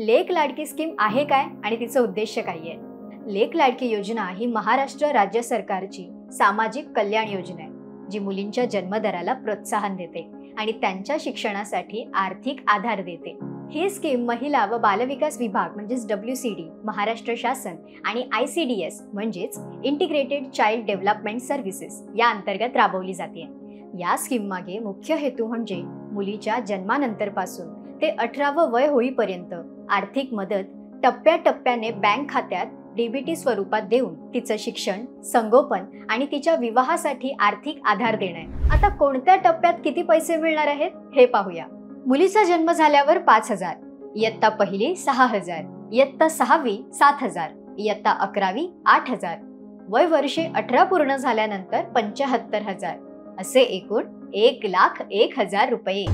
लेक लाडकी scheme आहे काय आणि तिचं उद्देश काय आहे? लेक लाडकी योजना ही महाराष्ट्र राज्य सरकारची सामाजिक कल्याण योजना आहे, जी मुलींच्या जन्मदराला प्रोत्साहन देते आणि त्यांच्या शिक्षणासाठी आर्थिक आधार देते। ही स्कीम महिला व बालविकास विभाग म्हणजेच WCD, महाराष्ट्र शासन आणि ICDS म्हणजेच इंटिग्रेटेड चाइल्ड डेव्हलपमेंट सर्व्हिसेस या अंतर्गत राबवली जाते। या स्कीम मागे मुख्य हेतू म्हणजे मुलीच्या जन्मानंतरपासून ते 18वे वय होईपर्यंत आर्थिक मदत टप्प्याटप्प्याने बँक खात्यात DBT स्वरूपात देऊन तिचं शिक्षण, संगोपन आणि तिच्या विवाहासाठी आर्थिक आधार देणे। आता कोणत्या टप्प्यात किती पैसे मिळणार आहेत हे पाहूया। मुलीचा जन्म झाल्यावर 5,000, इयत्ता पहिली 6,000, इयत्ता 6वी 7,000, इयत्ता 11वी 8,000, वय वर्षे 18 पूर्ण झाल्यानंतर 75,000 असे एकूण 1,01,000 रुपये।